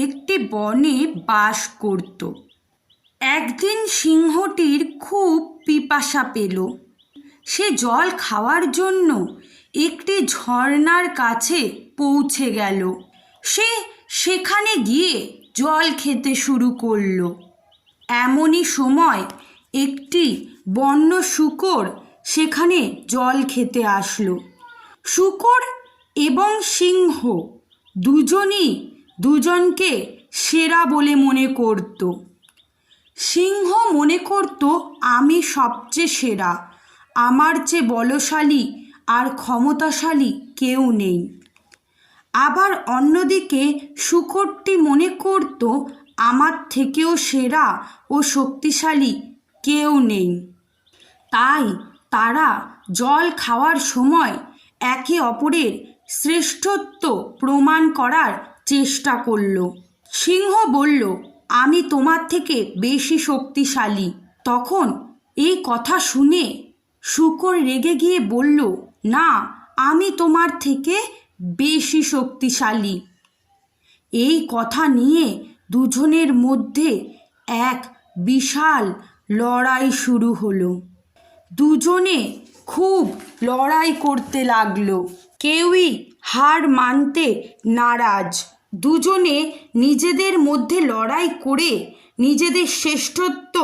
একটি বনে বাস করত। একদিন সিংহটির খুব পিপাসা পেল। সে জল খাওয়ার জন্য একটি ঝর্ণার কাছে পৌঁছে গেল। সে সেখানে গিয়ে জল খেতে শুরু করল। এমনই সময় একটি বন্য শূকর সেখানে জল খেতে আসলো। শূকর এবং সিংহ দুজনই দুজনকে সেরা বলে মনে করত। সিংহ মনে করত, আমি সবচেয়ে সেরা, আমার চেয়ে বলশালী আর ক্ষমতাশালী কেউ নেই। আবার অন্যদিকে শূকরটি মনে করত, আমার থেকেও সেরা ও শক্তিশালী কেউ নেই। তাই তারা জল খাওয়ার সময় একে অপরের শ্রেষ্ঠত্ব প্রমাণ করার চেষ্টা করল। সিংহ বলল, আমি তোমার থেকে বেশি শক্তিশালী। তখন এই কথা শুনে শূকর রেগে গিয়ে বলল, না, আমি তোমার থেকে বেশি শক্তিশালী। এই কথা নিয়ে দুজনের মধ্যে এক বিশাল লড়াই শুরু হলো। দুজনে খুব লড়াই করতে লাগলো। কেউই হার মানতে নারাজ। দুজনে নিজেদের মধ্যে লড়াই করে নিজেদের শ্রেষ্ঠত্ব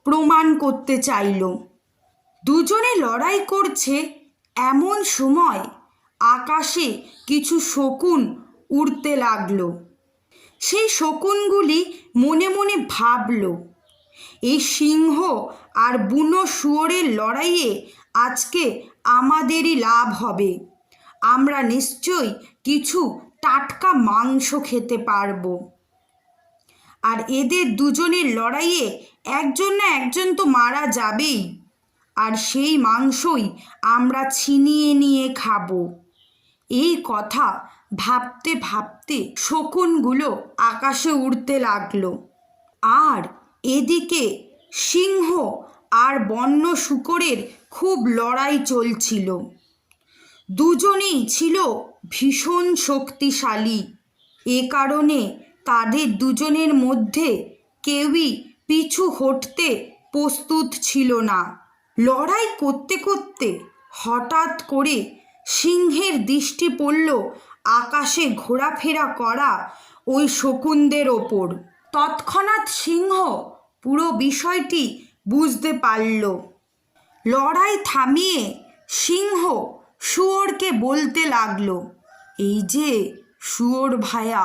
প্রমাণ করতে চাইল। দুজনে লড়াই করছে, এমন সময় আকাশে কিছু শকুন উড়তে লাগলো। সেই শকুনগুলি মনে মনে ভাবল, এই সিংহ আর বুনো শুয়োরের লড়াইয়ে আজকে আমাদেরই লাভ হবে। আমরা নিশ্চয়ই কিছু টাটকা মাংস খেতে পারবো। আর এদের দুজনের লড়াইয়ে একজন না একজন তো মারা যাবেই, আর সেই মাংসই আমরা ছিনিয়ে নিয়ে খাবো। এই কথা ভাবতে ভাবতে শকুনগুলো আকাশে উড়তে লাগলো। আর এদিকে সিংহ আর বন্য শূকরের খুব লড়াই চলছিল। দুজনেই ছিল ভীষণ শক্তিশালী। এ কারণে তাদের দুজনের মধ্যে কেউই পিছু হটতে প্রস্তুত ছিল না। লড়াই করতে করতে হঠাৎ করে সিংহের দৃষ্টি পড়ল আকাশে ঘোরাফেরা করা ওই শকুনদের ওপর। তৎক্ষণাৎ সিংহ পুরো বিষয়টি বুঝতে পারল। লড়াই থামিয়ে সিংহ শুয়োরকে বলতে লাগলো, এই যে শুয়োর ভায়া,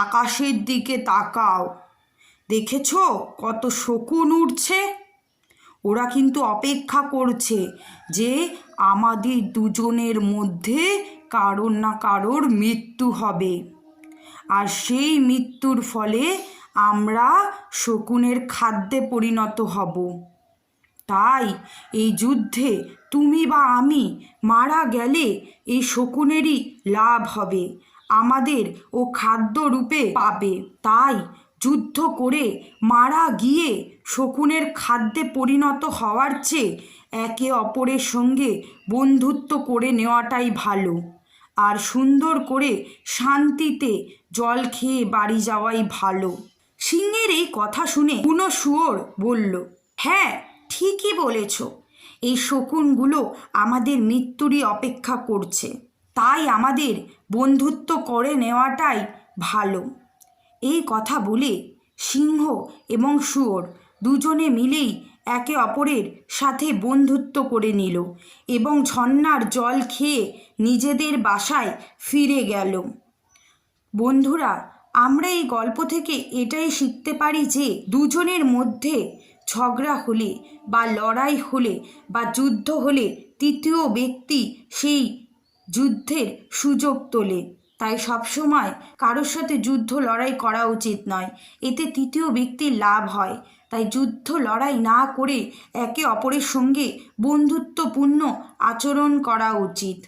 আকাশের দিকে তাকাও, দেখেছ কত শকুন উড়ছে? ওরা কিন্তু অপেক্ষা করছে যে আমাদের দুজনের মধ্যে কারোর না কারোর মৃত্যু হবে, আর সেই মৃত্যুর ফলে আমরা শকুনের খাদ্যে পরিণত হব। তাই এই যুদ্ধে তুমি বা আমি মারা গেলে এই শকুনেরই লাভ হবে, আমাদের ও খাদ্য রূপে পাবে। তাই যুদ্ধ করে মারা গিয়ে শকুনের খাদ্যে পরিণত হওয়ার চেয়ে একে অপরের সঙ্গে বন্ধুত্ব করে নেওয়াটাই ভালো, আর সুন্দর করে শান্তিতে জল খেয়ে বাড়ি যাওয়াই ভালো। সিংহের এই কথা শুনে বুনো শুয়োর বলল, হ্যাঁ, ঠিকই বলেছ, এই শকুনগুলো আমাদের মৃত্যুরই অপেক্ষা করছে, তাই আমাদের বন্ধুত্ব করে নেওয়াটাই ভালো। এই কথা বলে সিংহ এবং শুয়োর দুজনে মিলেই একে অপরের সাথে বন্ধুত্ব করে নিল এবং ঝর্ণার জল খেয়ে নিজেদের বাসায় ফিরে গেল। বন্ধুরা, আমরা এই গল্প থেকে এটাই শিখতে পারি যে দুজনের মধ্যে ঝগড়া হলে বা লড়াই হলে বা যুদ্ধ হলে তৃতীয় ব্যক্তি সেই যুদ্ধের সুযোগ তোলে। তাই সবসময় কারোর সাথে যুদ্ধ লড়াই করা উচিত নয়, এতে তৃতীয় ব্যক্তির লাভ হয়। তাই যুদ্ধ লড়াই না করে একে অপরের সঙ্গে বন্ধুত্বপূর্ণ আচরণ করা উচিত।